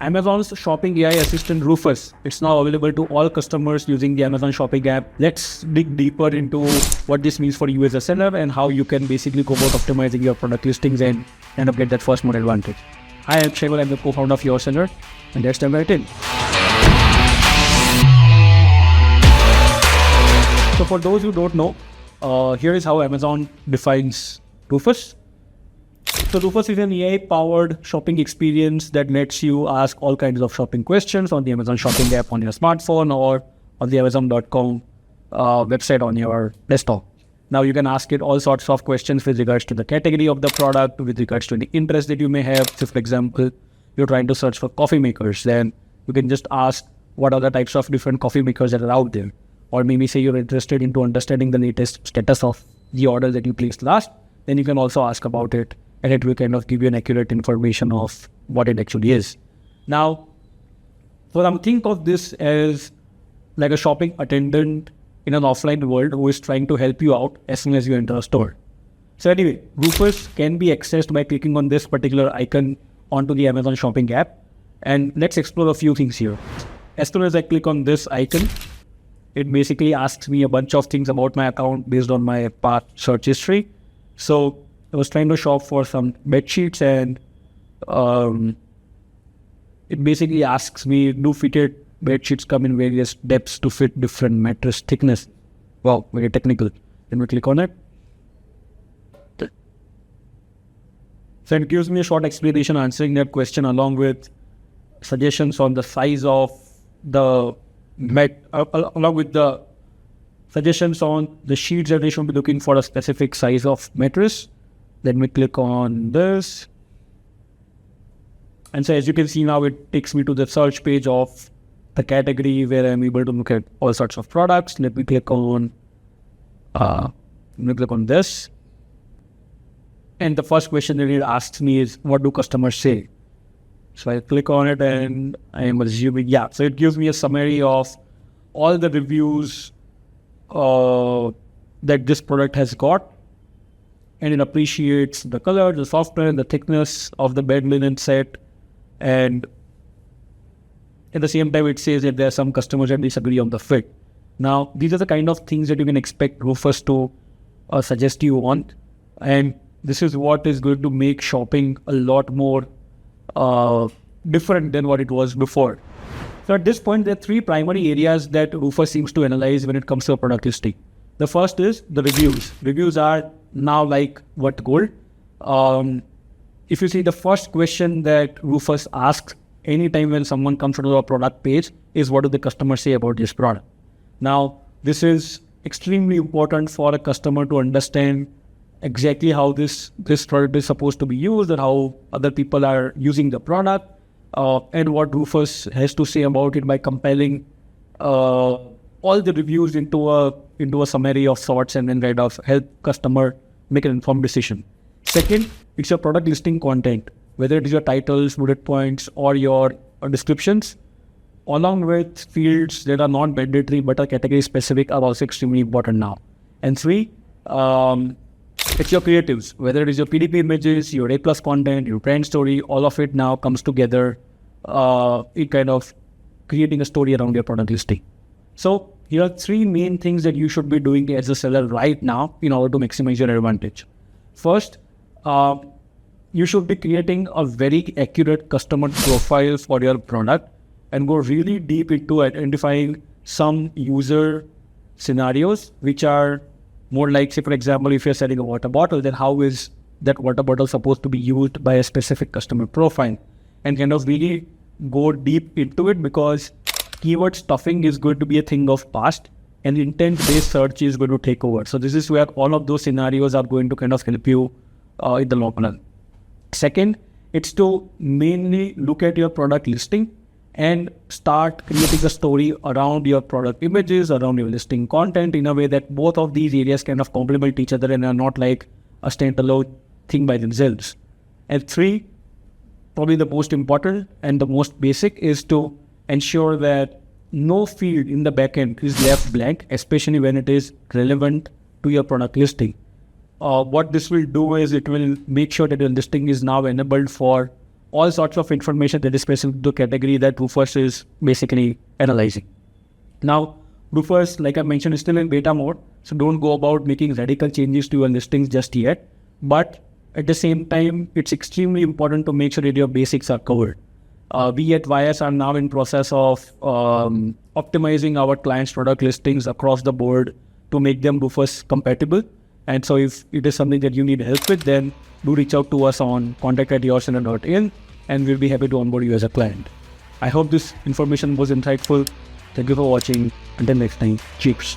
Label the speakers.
Speaker 1: Amazon's shopping AI assistant Rufus. It's now available to all customers using the Amazon shopping app. Let's dig deeper into what this means for you as a seller and how you can basically go about optimizing your product listings and end up get that first mover advantage. Hi, I'm Shaival. I'm the co-founder of Your Seller, and let's dive right in. So for those who don't know, here is how Amazon defines Rufus. So Rufus is an AI-powered shopping experience that lets you ask all kinds of shopping questions on the Amazon shopping app on your smartphone or on the Amazon.com website on your desktop. Now you can ask it all sorts of questions with regards to the category of the product, with regards to the interest that you may have. So for example, you're trying to search for coffee makers, then you can just ask what are the types of different coffee makers that are out there. Or maybe say you're interested into understanding the latest status of the order that you placed last, then you can also ask about it, and it will kind of give you an accurate information of what it actually is. Now, so I'm think of this as like a shopping attendant in an offline world who is trying to help you out as soon as you enter a store. So anyway, Rufus can be accessed by clicking on this particular icon onto the Amazon shopping app. And let's explore a few things here. As soon as I click on this icon, it basically asks me a bunch of things about my account based on my past search history. So I was trying to shop for some bed sheets, and it basically asks me, do fitted bed sheets come in various depths to fit different mattress thickness? Wow, very technical. Then we click on it. So it gives me a short explanation answering that question along with suggestions on the size of the along with the suggestions on the sheets that they should be looking for a specific size of mattress. Then we click on this. And so as you can see now, it takes me to the search page of the category where I'm able to look at all sorts of products. Let me click on this. And the first question that it asks me is, what do customers say? So I click on it and I am assuming, yeah. So it gives me a summary of all the reviews that this product has got. And it appreciates the color, the software, the thickness of the bed linen set. And at the same time, it says that there are some customers that disagree on the fit. Now, these are the kind of things that you can expect Rufus to suggest you on. And this is what is going to make shopping a lot more different than what it was before. So at this point, there are three primary areas that Rufus seems to analyze when it comes to a product listing. The first is the reviews. Reviews are now like what gold. If you see, the first question that Rufus asks anytime when someone comes to a product page is, what do the customers say about this product? Now, this is extremely important for a customer to understand exactly how this product is supposed to be used and how other people are using the product, and what Rufus has to say about it by compiling all the reviews into a summary of sorts, and then kind of help customer make an informed decision. Second, it's your product listing content, whether it is your titles, bullet points, or your descriptions, along with fields that are not mandatory but are category specific, are also extremely important now. And three, it's your creatives, whether it is your PDP images, your A+ content, your brand story, all of it now comes together in kind of creating a story around your product listing. So here are three main things that you should be doing as a seller right now in order to maximize your advantage. First, you should be creating a very accurate customer profile for your product and go really deep into identifying some user scenarios which are more like, say, for example, if you're selling a water bottle, then how is that water bottle supposed to be used by a specific customer profile? And kind of really go deep into it, because keyword stuffing is going to be a thing of past and intent-based search is going to take over. So this is where all of those scenarios are going to kind of help you in the long run. Second, it's to mainly look at your product listing and start creating a story around your product images, around your listing content, in a way that both of these areas kind of complement each other and are not like a standalone thing by themselves. And three, probably the most important and the most basic, is to ensure that no field in the backend is left blank, especially when it is relevant to your product listing. What this will do is it will make sure that your listing is now enabled for all sorts of information that is specific to the category that Rufus is basically analyzing. Now, Rufus, like I mentioned, is still in beta mode, so don't go about making radical changes to your listings just yet. But at the same time, it's extremely important to make sure that your basics are covered. We at YS are now in process of optimizing our clients' product listings across the board to make them Rufus compatible. And so if it is something that you need help with, then do reach out to us on contact@yourcenter.in, and we'll be happy to onboard you as a client. I hope this information was insightful. Thank you for watching. Until next time, cheers.